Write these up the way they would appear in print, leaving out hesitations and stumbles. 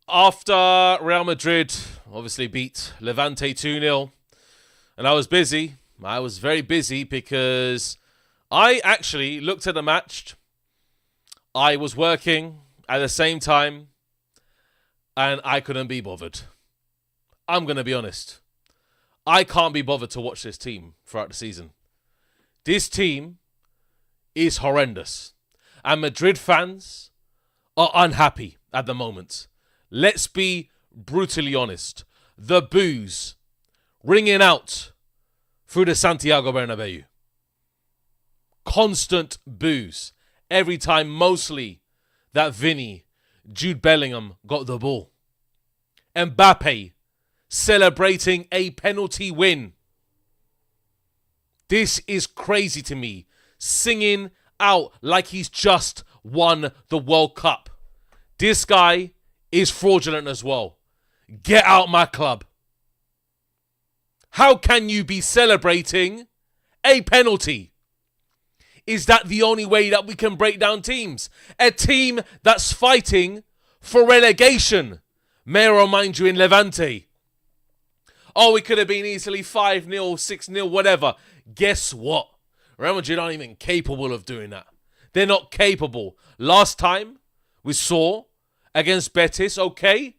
After Real Madrid obviously beat Levante 2-0, and I was busy. I was very busy because I actually looked at the match. I was working at the same time, and I couldn't be bothered. I'm going to be honest. I can't be bothered to watch this team throughout the season. This team is horrendous. And Madrid fans are unhappy at the moment. Let's be brutally honest. The boos ringing out through the Santiago Bernabeu. Constant boos. Every time, mostly, that Jude Bellingham got the ball. Mbappe celebrating a penalty win. This is crazy to me. Singing out like he's just won the World Cup. This guy is fraudulent as well. Get out my club. How can you be celebrating a penalty? Is that the only way that we can break down teams? A team that's fighting for relegation. May I remind you, in Levante. Oh, it could have been easily 5-0, 6-0, whatever. Guess what? Real Madrid aren't even capable of doing that. They're not capable. Last time we saw against Betis, okay,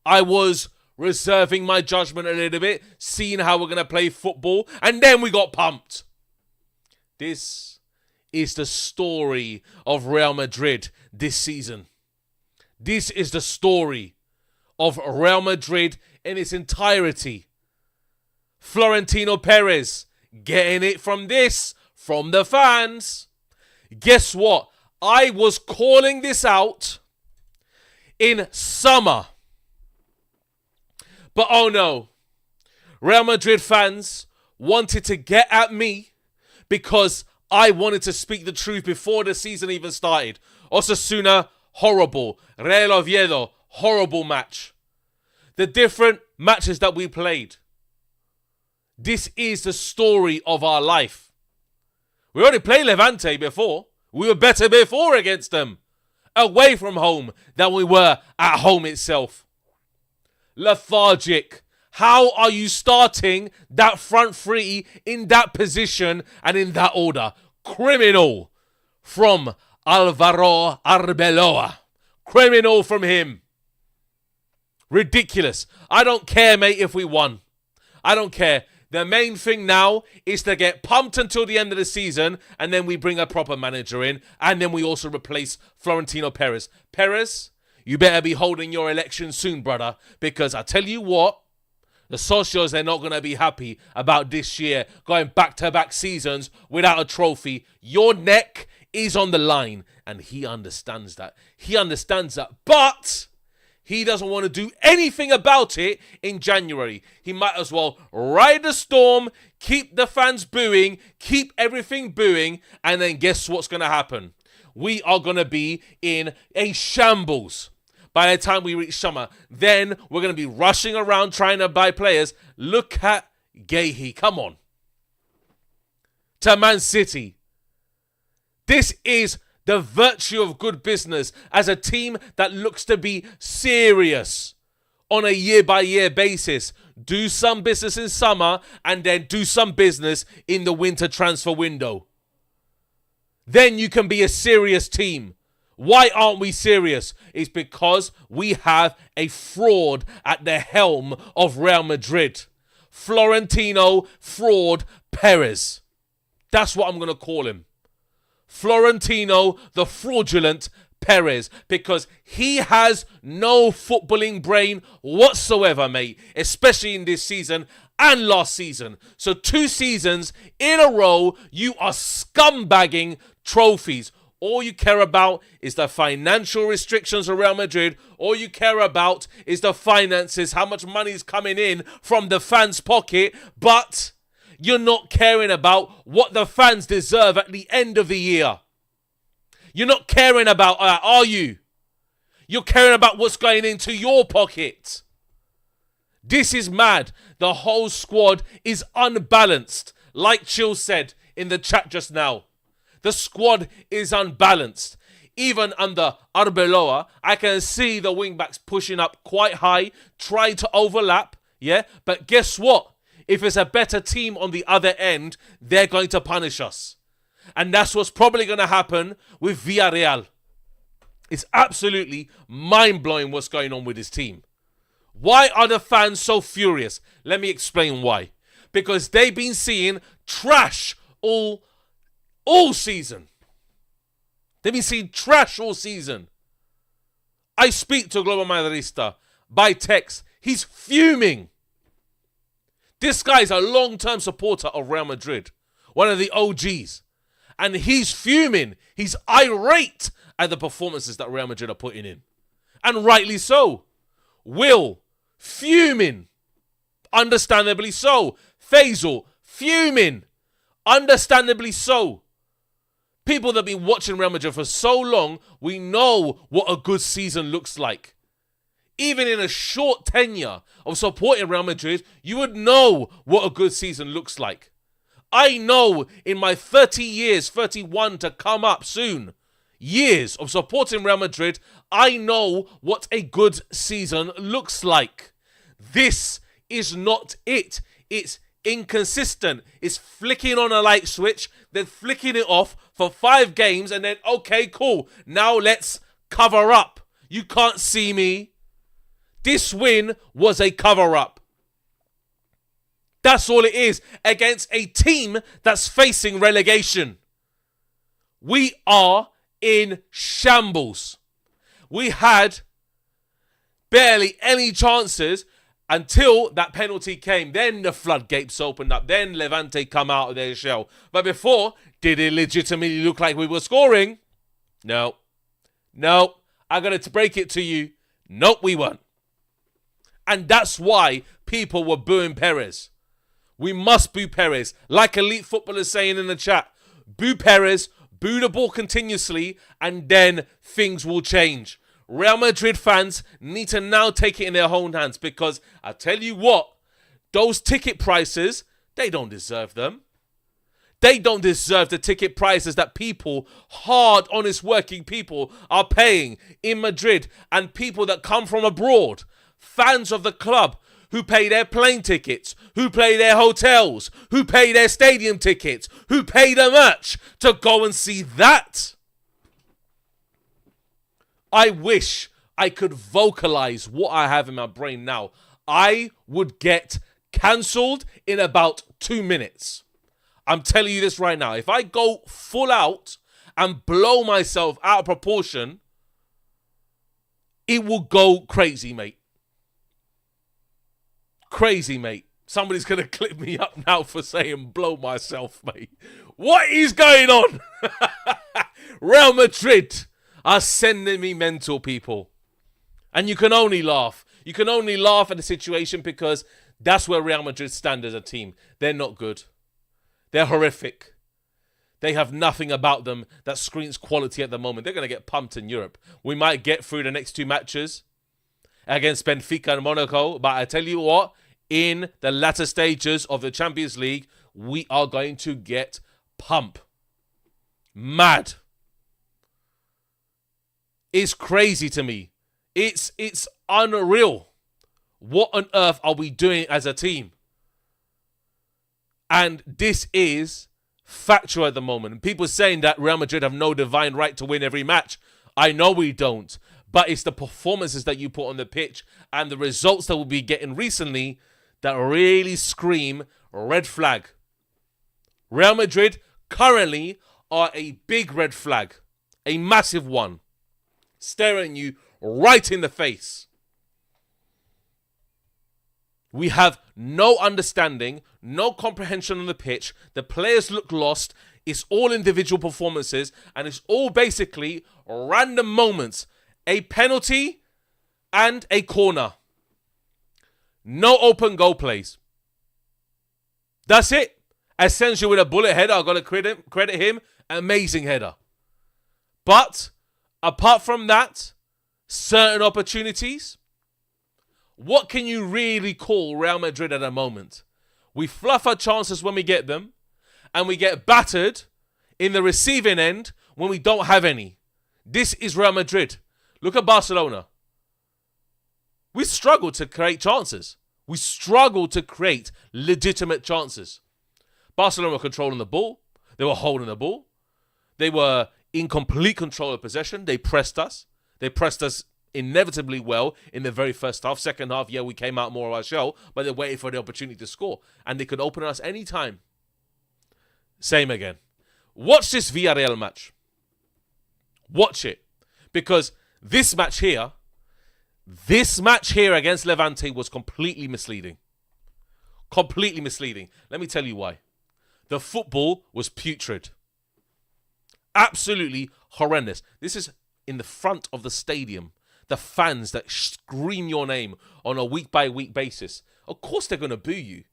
I was reserving my judgment a little bit, seeing how we're going to play football, and then we got pumped. This is the story of Real Madrid this season. This is the story of Real Madrid in its entirety. Florentino Perez getting it from the fans. Guess what? I was calling this out in summer. But oh no, Real Madrid fans wanted to get at me because I wanted to speak the truth before the season even started. Osasuna, horrible. Real Oviedo, horrible match. The different matches that we played. This is the story of our life. We already played Levante before. We were better before against them. Away from home than we were at home itself. Lethargic. How are you starting that front three in that position and in that order? Criminal from Alvaro Arbeloa. Criminal from him. Ridiculous. I don't care, mate, if we won. I don't care. The main thing now is to get pumped until the end of the season, and then we bring a proper manager in, and then we also replace Florentino Perez. Perez, you better be holding your election soon, brother, because I tell you what, the socios, they're not going to be happy about this year going back-to-back seasons without a trophy. Your neck is on the line, and he understands that. But he doesn't want to do anything about it in January. He might as well ride the storm, keep the fans booing, keep everything booing, and then guess what's going to happen? We are going to be in a shambles by the time we reach summer. Then we're going to be rushing around trying to buy players. Look at Gahey. Come on. To Man City. This is the virtue of good business as a team that looks to be serious on a year-by-year basis. Do some business in summer and then do some business in the winter transfer window. Then you can be a serious team. Why aren't we serious? It's because we have a fraud at the helm of Real Madrid. Florentino Fraud Perez. That's what I'm going to call him. Florentino the fraudulent Perez, because he has no footballing brain whatsoever, mate, especially in this season and last season. So 2 seasons in a row, you are scumbagging trophies. All you care about is the financial restrictions of Real Madrid. All you care about is the finances, how much money is coming in from the fans' pocket, but you're not caring about what the fans deserve at the end of the year. You're not caring about that, are you? You're caring about what's going into your pocket. This is mad. The whole squad is unbalanced. Like Chill said in the chat just now. The squad is unbalanced. even under Arbeloa, I can see the wing-backs pushing up quite high, trying to overlap, yeah? But guess what? If it's a better team on the other end, they're going to punish us. And that's what's probably going to happen with Villareal. It's absolutely mind-blowing what's going on with this team. Why are the fans so furious? Let me explain why. Because they've been seeing trash all season. They've been seeing trash all season. I speak to Global Madridista by text. He's fuming. This guy's a long-term supporter of Real Madrid. One of the OGs. And he's fuming. He's irate at the performances that Real Madrid are putting in. And rightly so. Will, fuming. Understandably so. Faisal, fuming. Understandably so. People that have been watching Real Madrid for so long, we know what a good season looks like. Even in a short tenure of supporting Real Madrid, you would know what a good season looks like. I know in my 30 years, 31 to come up soon, years of supporting Real Madrid, I know what a good season looks like. This is not it. It's inconsistent. It's flicking on a light switch, then flicking it off for 5 games, and then, okay, cool. Now let's cover up. You can't see me. This win was a cover-up. That's all it is against a team that's facing relegation. We are in shambles. We had barely any chances until that penalty came. Then the floodgates opened up. Then Levante come out of their shell. But before, did it legitimately look like we were scoring? No. I'm going to break it to you. Nope, we weren't. And that's why people were booing Perez. We must boo Perez. Like elite footballers saying in the chat, boo Perez, boo the ball continuously, and then things will change. Real Madrid fans need to now take it in their own hands, because I tell you what, those ticket prices, they don't deserve them. They don't deserve the ticket prices that people, hard, honest working people, are paying in Madrid, and people that come from abroad. Fans of the club who pay their plane tickets, who pay their hotels, who pay their stadium tickets, who pay the merch to go and see that. I wish I could vocalize what I have in my brain now. I would get cancelled in about 2 minutes. I'm telling you this right now. If I go full out and blow myself out of proportion, it will go crazy, mate. Crazy, mate. Somebody's going to clip me up now for saying blow myself, mate. What is going on? Real Madrid are sending me mental, people. And you can only laugh. You can only laugh at the situation because that's where Real Madrid stand as a team. They're not good. They're horrific. They have nothing about them that screams quality at the moment. They're going to get pumped in Europe. We might get through the next 2 matches against Benfica and Monaco. But I tell you what, in the latter stages of the Champions League, we are going to get pumped. Mad. It's crazy to me. It's unreal. What on earth are we doing as a team? And this is factual at the moment. And people saying that Real Madrid have no divine right to win every match. I know we don't. But it's the performances that you put on the pitch and the results that we'll be getting recently that really scream red flag. Real Madrid currently are a big red flag. A massive one. Staring you right in the face. We have no understanding, no comprehension on the pitch. The players look lost. It's all individual performances. And it's all basically random moments. A penalty and a corner. No open goal plays. That's it. Asensio with a bullet header. I've got to credit him. Amazing header. But apart from that, certain opportunities. What can you really call Real Madrid at the moment? We fluff our chances when we get them, and we get battered in the receiving end when we don't have any. This is Real Madrid. Look at Barcelona. We struggle to create chances. We struggle to create legitimate chances. Barcelona were controlling the ball. They were holding the ball. They were in complete control of possession. They pressed us. They pressed us inevitably well in the very first half. Second half, yeah, we came out more of our shell, but they waited for the opportunity to score. And they could open us any time. Same again. Watch this Villareal match. Watch it. Because this match here against Levante was completely misleading. Completely misleading. Let me tell you why. The football was putrid. Absolutely horrendous. This is in the front of the stadium. The fans that scream your name on a week-by-week basis. Of course they're going to boo you.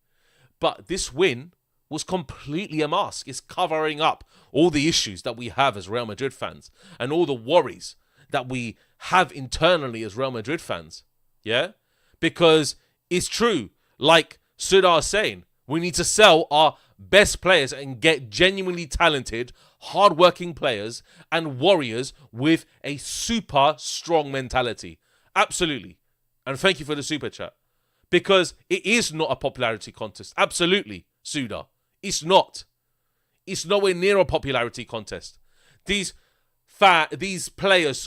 But this win was completely a mask. It's covering up all the issues that we have as Real Madrid fans and all the worries that we have internally as Real Madrid fans. Yeah? Because it's true, like Sudar is saying, we need to sell our best players and get genuinely talented, hard-working players and warriors with a super strong mentality. Absolutely. And thank you for the super chat. Because it is not a popularity contest. Absolutely, Sudar. It's not. It's nowhere near a popularity contest. These players,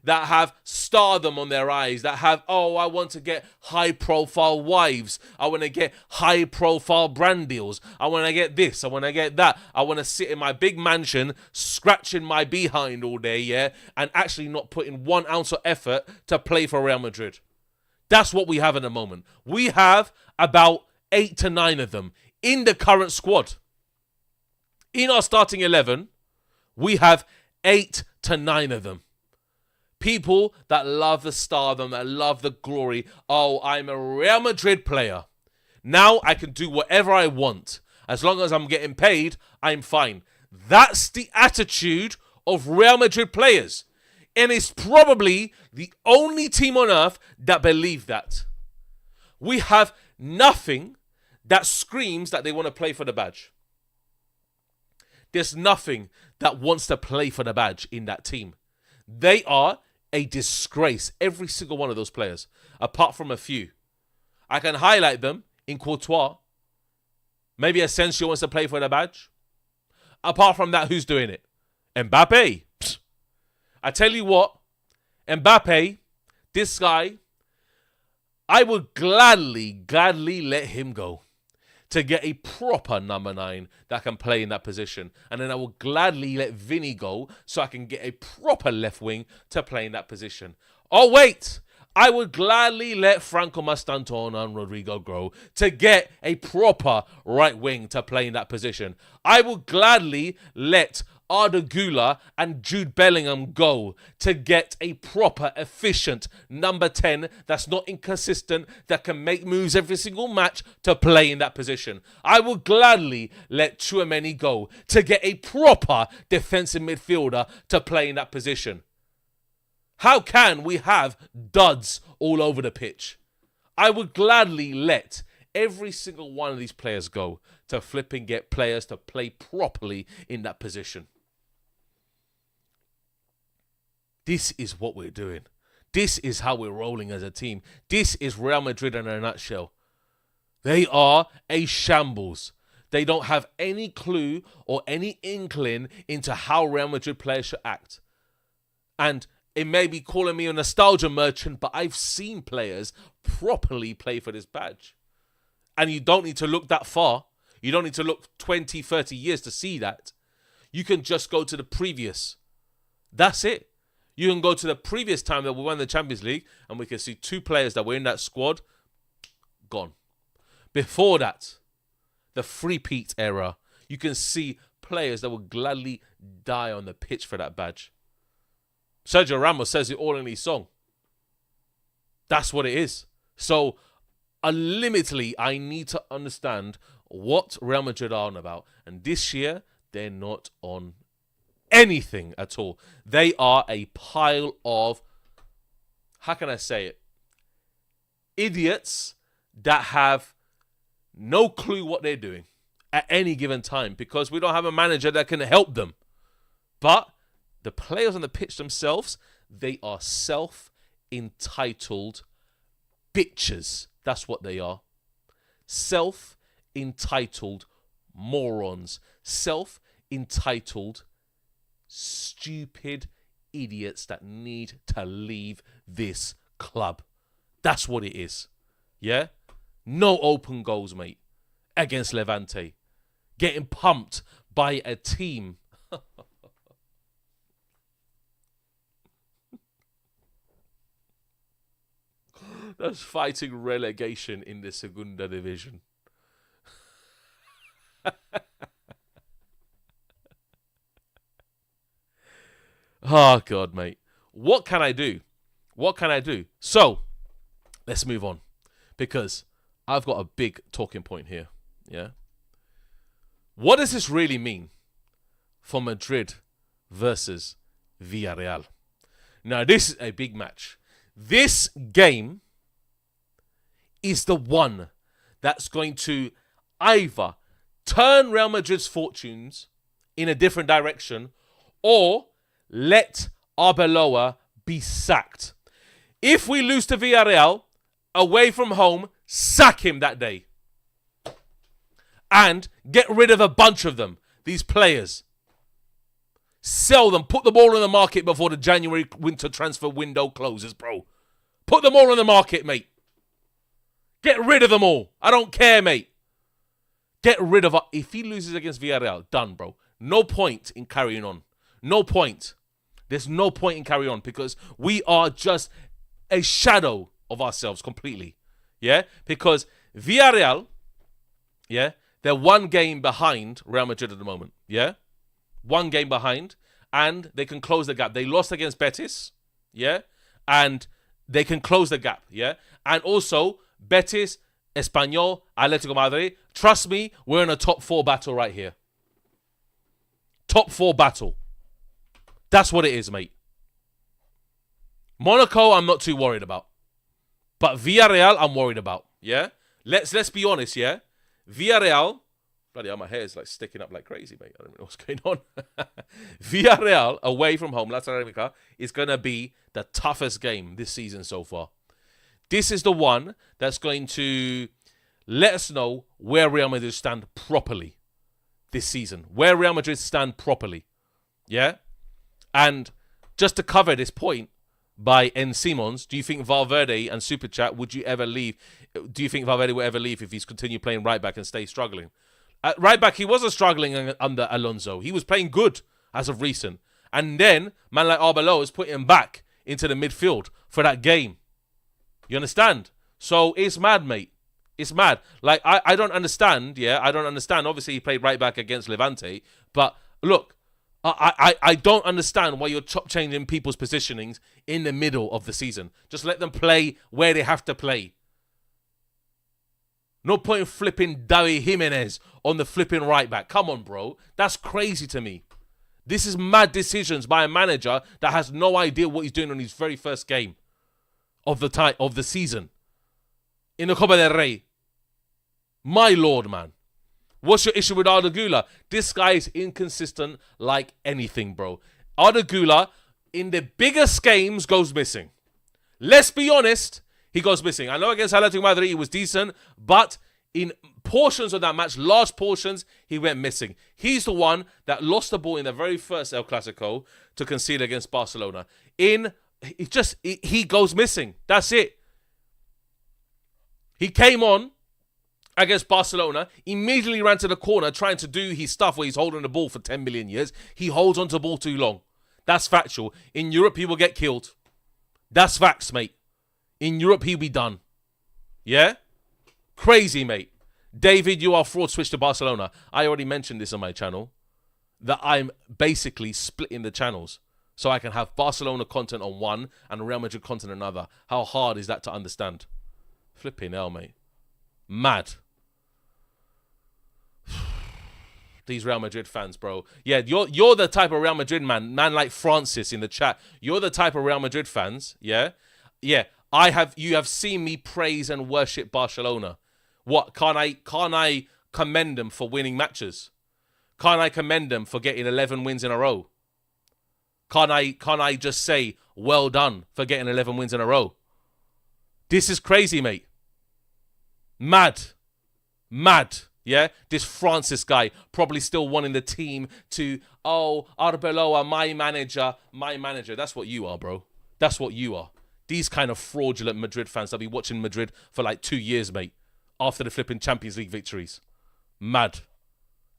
that have stardom on their eyes, that have, I want to get high-profile wives. I want to get high-profile brand deals. I want to get this. I want to get that. I want to sit in my big mansion, scratching my behind all day, yeah, and actually not put in 1 ounce of effort to play for Real Madrid. That's what we have at the moment. We have about 8 to 9 of them in the current squad. In our starting 11, we have 8 to 9 of them. People that love the stardom, that love the glory. Oh, I'm a Real Madrid player. Now I can do whatever I want. As long as I'm getting paid, I'm fine. That's the attitude of Real Madrid players. And it's probably the only team on earth that believe that. We have nothing that screams that they want to play for the badge. There's nothing that wants to play for the badge in that team. They are a disgrace, every single one of those players, apart from a few. I can highlight them in Courtois. Maybe Asensio wants to play for the badge. Apart from that, who's doing it? Mbappe. Psst. I tell you what, Mbappe, this guy, I would gladly let him go to get a proper number 9 that can play in that position. And then I will gladly let Vinny go so I can get a proper left wing to play in that position. Oh, wait. I would gladly let Franco Mastantona and Rodrigo go to get a proper right wing to play in that position. I would gladly let Arda Güler and Jude Bellingham go to get a proper, efficient number 10 that's not inconsistent, that can make moves every single match to play in that position. I will gladly let Tchouaméni go to get a proper defensive midfielder to play in that position. How can we have duds all over the pitch? I would gladly let every single one of these players go to flip and get players to play properly in that position. This is what we're doing. This is how we're rolling as a team. This is Real Madrid in a nutshell. They are a shambles. They don't have any clue or any inkling into how Real Madrid players should act. And it may be calling me a nostalgia merchant, but I've seen players properly play for this badge. And you don't need to look that far. You don't need to look 20, 30 years to see that. You can just go to the previous. That's it. You can go to the previous time that we won the Champions League and we can see 2 players that were in that squad gone. Before that, the three-peat era, you can see players that would gladly die on the pitch for that badge. Sergio Ramos says it all in his song. That's what it is. So, unlimitedly, I need to understand what Real Madrid are on about. And this year, they're not on anything at all. They are a pile of, how can I say it? Idiots that have no clue what they're doing at any given time because we don't have a manager that can help them. But The players on the pitch themselves, they are self-entitled bitches. That's what they are. Self-entitled morons. Self-entitled stupid idiots that need to leave this club. That's what it is. Yeah? No open goals, mate, against Levante. Getting pumped by a team. That's fighting relegation in the Segunda Division. Oh, God, mate. What can I do? What can I do? So, let's move on. Because I've got a big talking point here. Yeah? What does this really mean for Madrid versus Villareal? Now, this is a big match. This game is the one that's going to either turn Real Madrid's fortunes in a different direction or let Arbeloa be sacked. If we lose to Villareal away from home, sack him that day. And get rid of a bunch of them, these players. Sell them, put them all in the market before the January winter transfer window closes, bro. Put them all in the market, mate. Get rid of them all. I don't care, mate. Get rid of... If he loses against Villarreal, done, bro. No point in carrying on. No point. There's no point in carrying on because we are just a shadow of ourselves completely. Yeah? Because Villarreal, yeah, they're one game behind Real Madrid at the moment. Yeah? One game behind. And they can close the gap. They lost against Betis. Yeah? And they can close the gap. Yeah? And also, Betis, Espanyol, Atletico Madrid. Trust me, we're in a top 4 battle right here. Top 4 battle. That's what it is, mate. Monaco, I'm not too worried about. But Villarreal, I'm worried about. Yeah? Let's be honest, yeah? Villarreal, bloody hell, my hair is like sticking up like crazy, mate. I don't know what's going on. Villarreal, away from home, Latin America, is going to be the toughest game this season so far. This is the one that's going to let us know where Real Madrid stand properly this season. Where Real Madrid stand properly. Yeah? And just to cover this point by N. Simons, do you think Valverde and Super Chat, would you ever leave? Do you think Valverde will ever leave if he's continued playing right back and stay struggling? At right back, he wasn't struggling under Alonso. He was playing good as of recent. And then, man like Arbeloa is putting him back into the midfield for that game. You understand? So, it's mad, mate. It's mad. Like, I don't understand, yeah? I don't understand. Obviously, he played right back against Levante. But, look, I don't understand why you're changing people's positionings in the middle of the season. Just let them play where they have to play. No point in flipping David Jimenez on the flipping right back. Come on, bro. That's crazy to me. This is mad decisions by a manager that has no idea what he's doing on his very first game of the season in the Copa del Rey. My lord, man. What's your issue with Arda Güler? This guy is inconsistent like anything, bro. Arda Güler, in the biggest games, goes missing. Let's be honest, he goes missing. I know against Atletico Madrid he was decent, but in portions of that match, large portions, he went missing. He's the one that lost the ball in the very first El Clasico to concede against Barcelona. He goes missing. That's it. He came on against Barcelona, immediately ran to the corner trying to do his stuff where he's holding the ball for 10 million years. He holds onto the ball too long. That's factual. In Europe, he will get killed. That's facts, mate. In Europe, he'll be done. Yeah? Crazy, mate. David, you are fraud, switch to Barcelona. I already mentioned this on my channel, that I'm basically splitting the channels so I can have Barcelona content on one and Real Madrid content on another. How hard is that to understand? Flipping hell, mate. Mad. These Real Madrid fans, bro. Yeah, you're the type of Real Madrid man like Francis in the chat. You're the type of Real Madrid fans, yeah? Yeah, you have seen me praise and worship Barcelona. What, can't I commend them for winning matches? Can't I commend them for getting 11 wins in a row? Can't I just say, well done for getting 11 wins in a row? This is crazy, mate. Mad. Yeah? This Francis guy probably still wanting the team to, Arbeloa, my manager. That's what you are, bro. That's what you are. These kind of fraudulent Madrid fans that'll be watching Madrid for like 2 years, mate, after the flipping Champions League victories. Mad.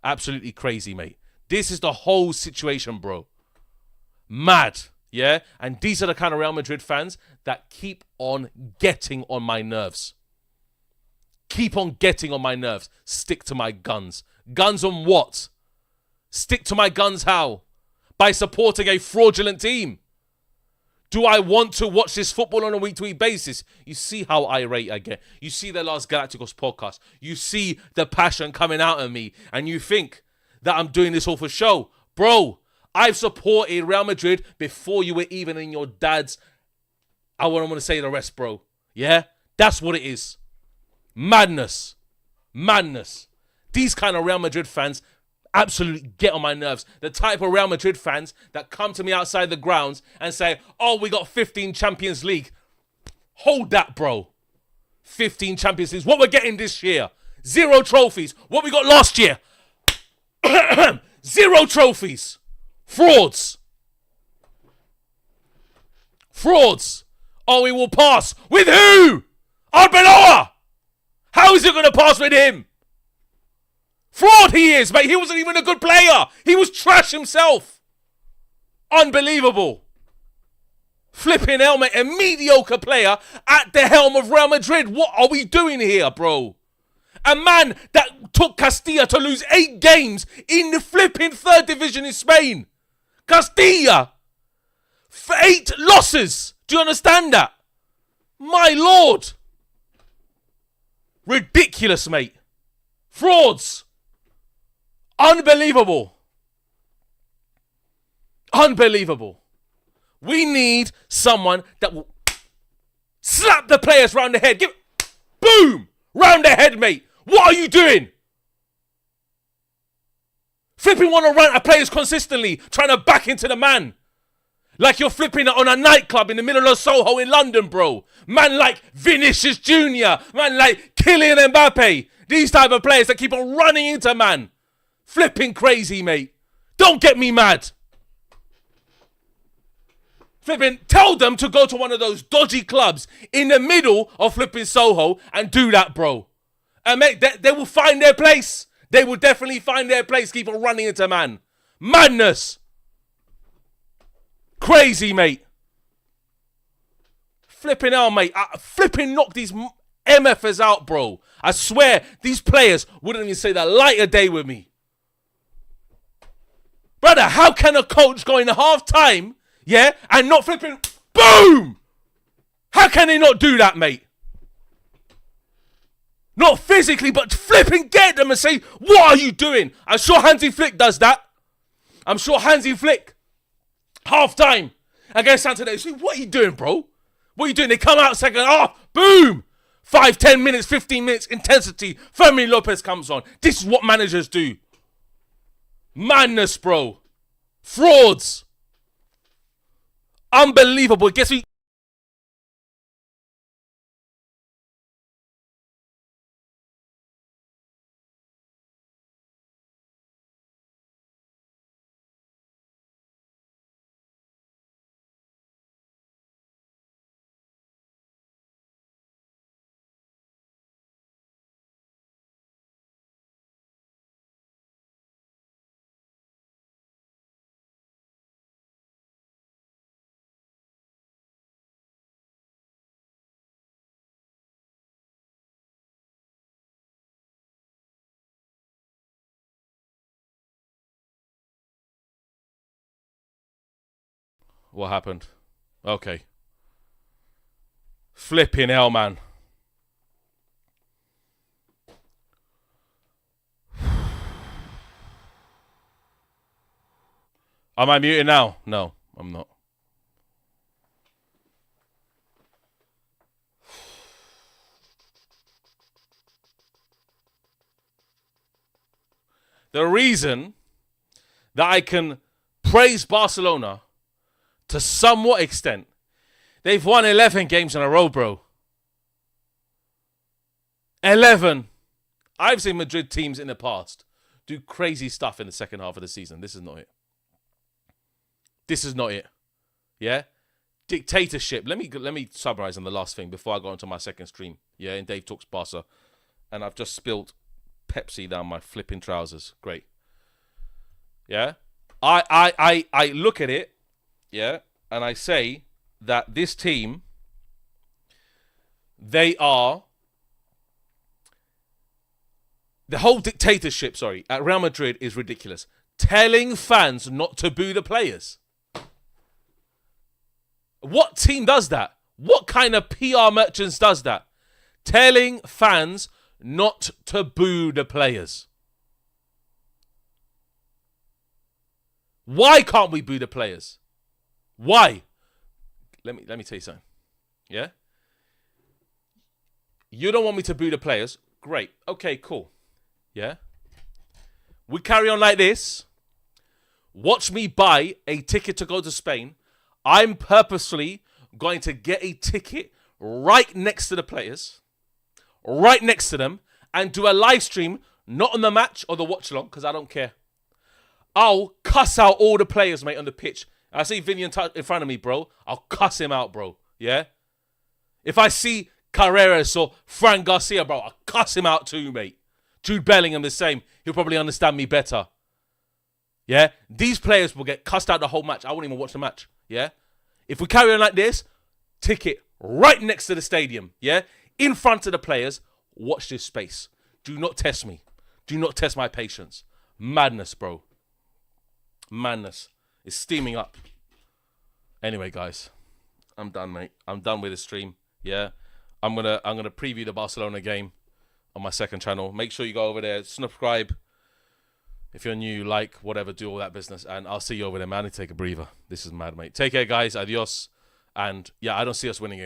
Absolutely crazy, mate. This is the whole situation, bro. Mad. Yeah? And these are the kind of Real Madrid fans that keep on getting on my nerves. Keep on getting on my nerves. Stick to my guns. Guns on what? Stick to my guns how? By supporting a fraudulent team. Do I want to watch this football on a week-to-week basis? You see how irate I get. You see the last Galacticos podcast. You see the passion coming out of me. And you think that I'm doing this all for show. Bro, I've supported Real Madrid before you were even in your dad's. I wouldn't want to say the rest, bro. Yeah? That's what it is. Madness. These kind of Real Madrid fans absolutely get on my nerves. The type of Real Madrid fans that come to me outside the grounds and say, we got 15 Champions League. Hold that, bro. 15 Champions Leagues. What we're getting this year? 0 trophies. What we got last year? 0 trophies. Frauds. We will pass. With who? Arbeloa. How is it going to pass with him? Fraud he is, mate. He wasn't even a good player. He was trash himself. Unbelievable. Flipping hell, mate. A mediocre player at the helm of Real Madrid. What are we doing here, bro? A man that took Castilla to lose 8 games in the flipping 3rd division in Spain. Castilla. For 8 losses. Do you understand that? My lord. Ridiculous, mate. Frauds. Unbelievable. We need someone that will slap the players round the head. Boom! Round the head, mate. What are you doing? Flipping want to run at players consistently, trying to back into the man. Like you're flipping on a nightclub in the middle of Soho in London, bro. Man like Vinicius Jr., man like Kylian Mbappe. These type of players that keep on running into man. Flipping crazy, mate. Don't get me mad. Flipping, tell them to go to one of those dodgy clubs in the middle of flipping Soho and do that, bro. And mate, they will find their place. They will definitely find their place. Keep on running into man. Madness. Crazy, mate. Flipping hell, mate. Flipping knock these MFers out, bro. I swear, these players wouldn't even say the light of day with me. Brother, how can a coach go in half time, yeah, and not flipping, boom? How can they not do that, mate? Not physically, but flipping get them and say, what are you doing? I'm sure Hansi Flick does that. I'm sure Hansi Flick, half time, against Saturday, say, what are you doing, bro? What are you doing? They come out second half, boom. 5, 10 minutes, 15 minutes, intensity. Fermin Lopez comes on. This is what managers do. Madness, bro. Frauds. Unbelievable. Guess who? What happened? Okay. Flipping hell, man. Am I muted now? No, I'm not. The reason that I can praise Barcelona to somewhat extent. They've won 11 games in a row, bro. 11. I've seen Madrid teams in the past do crazy stuff in the second half of the season. This is not it. This is not it. Yeah? Dictatorship. Let me summarize on the last thing before I go on to my second stream. Yeah, in Dave Talks Barca. And I've just spilled Pepsi down my flipping trousers. Great. Yeah? I look at it, yeah, and I say that this team, they are the whole dictatorship, at Real Madrid is ridiculous. Telling fans not to boo the players. What team does that? What kind of PR merchants does that? Telling fans not to boo the players. Why can't we boo the players? Why? Let me tell you something. Yeah? You don't want me to boo the players? Great. Okay, cool. Yeah? We carry on like this. Watch me buy a ticket to go to Spain. I'm purposely going to get a ticket right next to the players, right next to them, and do a live stream, not on the match or the watch along, because I don't care. I'll cuss out all the players, mate, on the pitch. I see Vinny in front of me, bro. I'll cuss him out, bro. Yeah? If I see Carreras or Fran Garcia, bro, I'll cuss him out too, mate. Jude Bellingham the same. He'll probably understand me better. Yeah? These players will get cussed out the whole match. I won't even watch the match. Yeah? If we carry on like this, ticket right next to the stadium. Yeah? In front of the players. Watch this space. Do not test me. Do not test my patience. Madness, bro. Madness. It's steaming up. Anyway, guys. I'm done, mate. I'm done with the stream. Yeah? I'm gonna preview the Barcelona game on my second channel. Make sure you go over there, subscribe. If you're new, like, whatever, do all that business. And I'll see you over there, man. I need to take a breather. This is mad, mate. Take care, guys. Adios. And, yeah, I don't see us winning it.